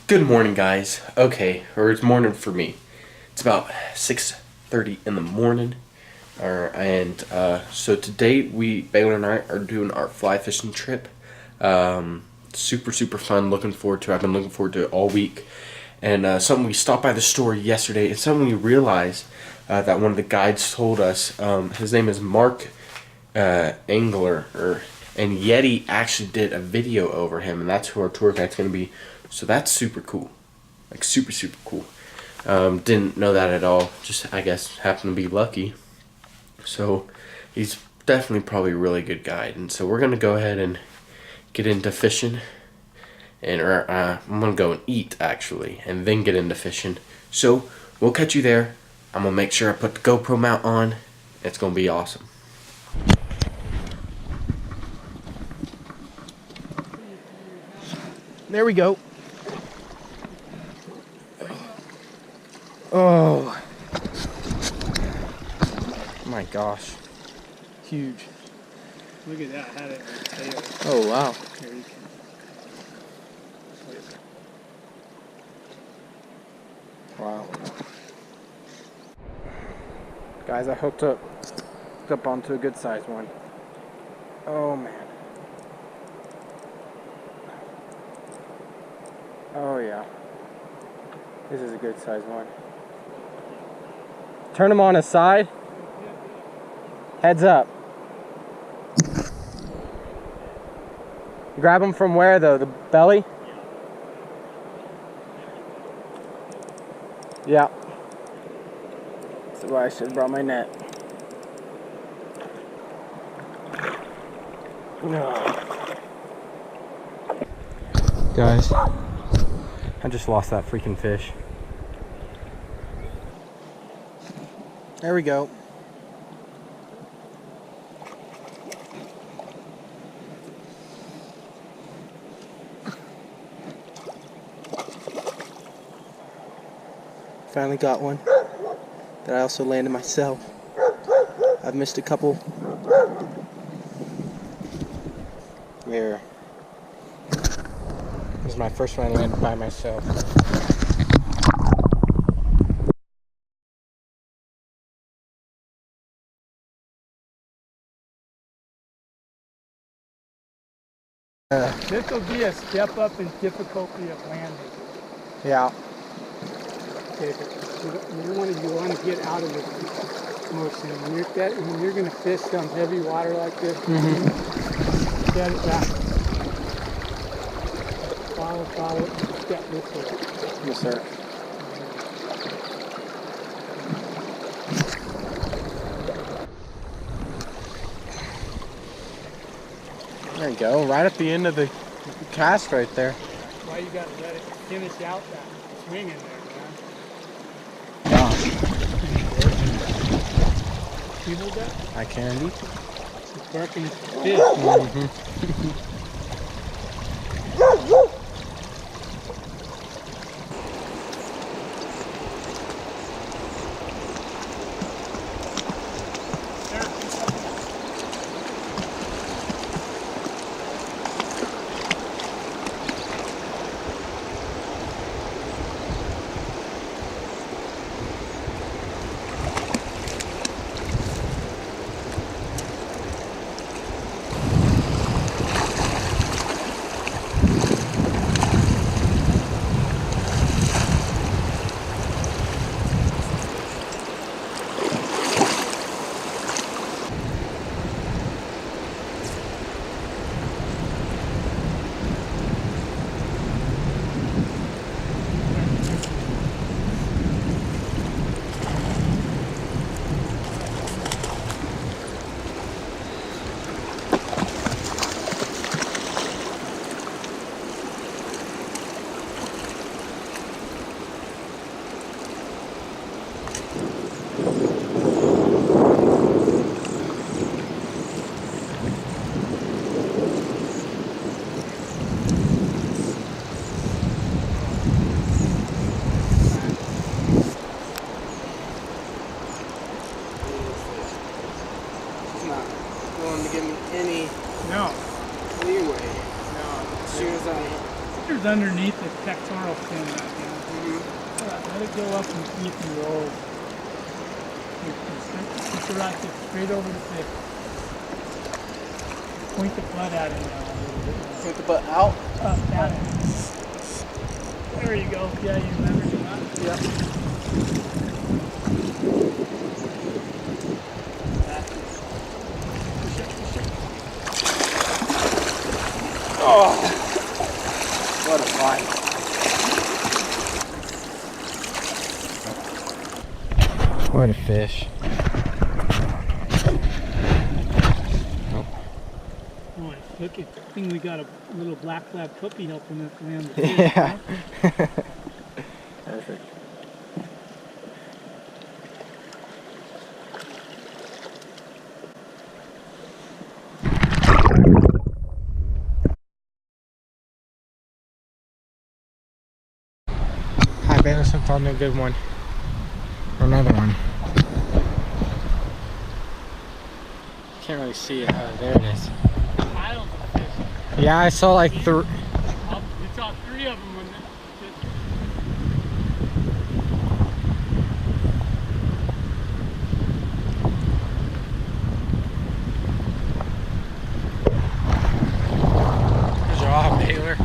Good morning, guys. Okay, or it's morning for me. It's about 6:30 in the morning. So today Baylor and I are doing our fly fishing trip. Super fun. Looking forward to it. I've been looking forward to it all week. And something we stopped by the store yesterday. It's something we realized that one of the guides told us. His name is Mark Engler, and Yeti actually did a video over him, and that's who our tour guide's going to be. So that's super cool, like super cool. Didn't know that at all. Just I guess happened to be lucky. So he's definitely probably a really good guide, and so we're gonna go ahead and get into fishing, and I'm gonna go and eat actually, and then get into fishing. So we'll catch you there. I'm gonna make sure I put the GoPro mount on. It's gonna be awesome. There we go. Oh my gosh. Huge. Look at that, I had it in the tail. Oh wow. Here you can. Wow. Guys, I hooked up onto a good sized one. Oh man. Oh yeah. This is a good sized one. Turn him on his side. Heads up. Grab him from where though? The belly? Yeah. That's why I should have brought my net. No. Guys, I just lost that freaking fish. There we go. Finally got one that I also landed myself. I've missed a couple. Here. This is my first one I landed by myself. This will be a step up in difficulty of landing. Yeah. Okay, you want to get out of this motion. When you're going to fish some heavy water like this, set it back. Follow, step this way. Yes, sir. There you go, right at the end of the cast right there. Why you got to let it finish out that swing in there, man. Gosh. You hold that? I can be. It's barking fish. is underneath the pectoral fin right now. Let it go up and see if he rolls. Keep the rod tip straight over the fish. Point the butt at him now a little bit more. Point the butt out? Up at him. There you go. Yeah, you remember that? Yep. Oh, what a fight. What a fish. Oh, look at the thing. We got a little black lab puppy helping us land the fish. Yeah. Huh? Perfect. Hi, Bayless. I'm found a good one. Or another one. Can't really see it. Oh, there it is. I don't think fish. Yeah, I saw like three. You saw 3 of them when Good job, Taylor.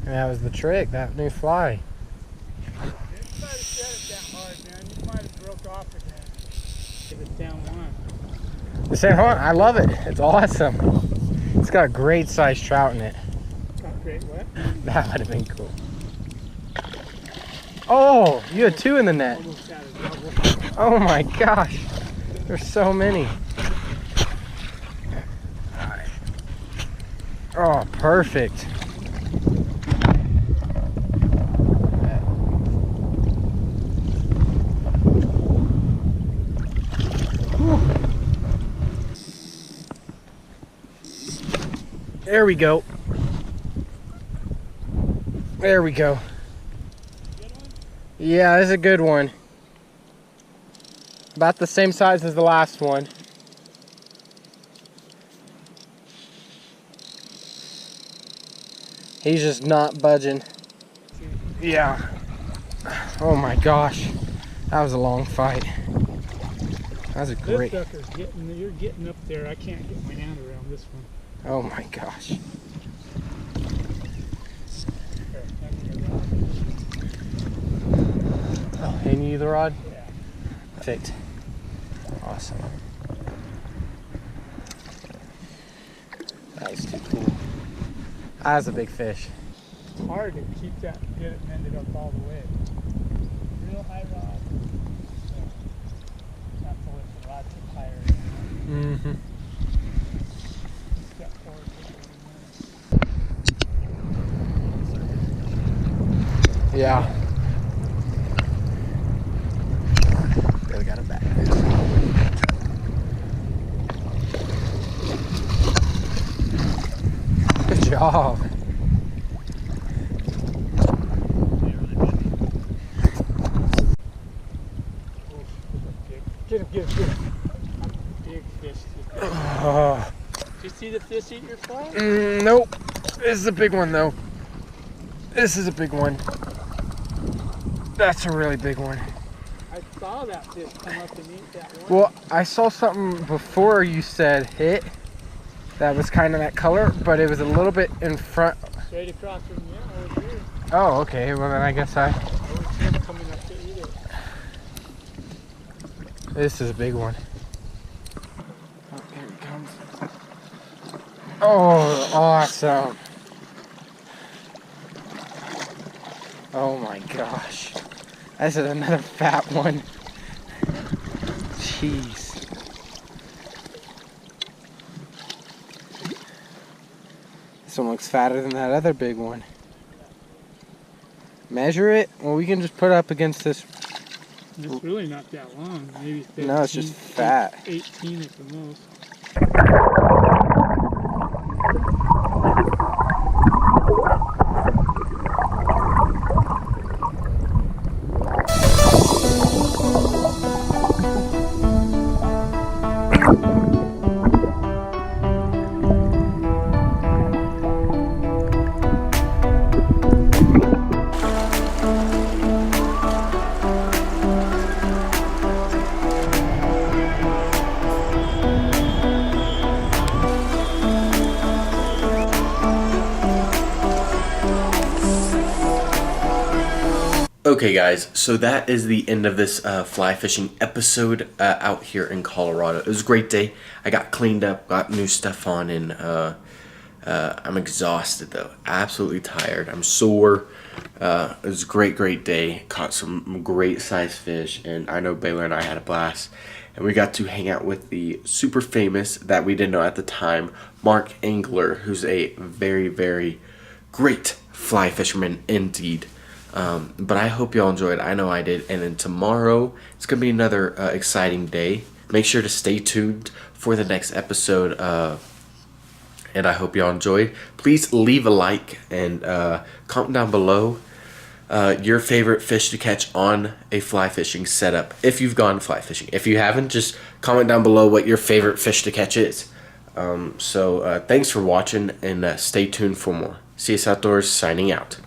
That was the trick, that new fly. didn't try to set it that hard, man. You might have broke off again. If it's down one. The San Juan, I love it. It's awesome. It's got a great sized trout in it. Got great what? That would have been cool. Oh, you had 2 in the net. Almost got a double. Oh my gosh. There's so many. Oh, perfect. There we go. There we go. Yeah, this is a good one. About the same size as the last one. He's just not budging. Yeah. Oh my gosh. That was a long fight. That was a great. This sucker's you're getting up there. I can't get my hand around this one. Oh my gosh. Oh, hand you the rod? Yeah. Perfect. Awesome. That was too cool. That was a big fish. It's hard to keep that, get it mended up all the way. Real high rod. So, have to lift the rod tip higher. Mm-hmm. Step forward. Yeah. Really got it back. Good job. Get him. Big fish. Oh. Did you see the fish eat your fly? Nope. This is a big one though. This is a big one. That's a really big one. I saw that fish come up and eat that one. Well, I saw something before you said hit that was kind of that color, but it was a little bit in front. Straight across from you, over here. Oh, okay. Well, then I guess I was him coming up to eat it. this is a big one. Oh, here we go. Oh, awesome. Oh my gosh. That's another fat one. Jeez. This one looks fatter than that other big one. Measure it? Well, we can just put it up against this. It's really not that long. Maybe 15, No, it's just fat. 18 at the most. Okay guys, so that is the end of this fly fishing episode out here in Colorado. It was a great day. I got cleaned up, got new stuff on, and I'm exhausted though. Absolutely tired. I'm sore. It was a great day. Caught some great sized fish, and I know Baylor and I had a blast. And we got to hang out with the super famous, that we didn't know at the time, Mark Engler, who's a very great fly fisherman indeed. But I hope y'all enjoyed. I know I did. And then tomorrow, it's going to be another exciting day. Make sure to stay tuned for the next episode. And I hope y'all enjoyed. Please leave a like and comment down below your favorite fish to catch on a fly fishing setup. If you've gone fly fishing. If you haven't, just comment down below what your favorite fish to catch is. So thanks for watching, and stay tuned for more. CS Outdoors signing out.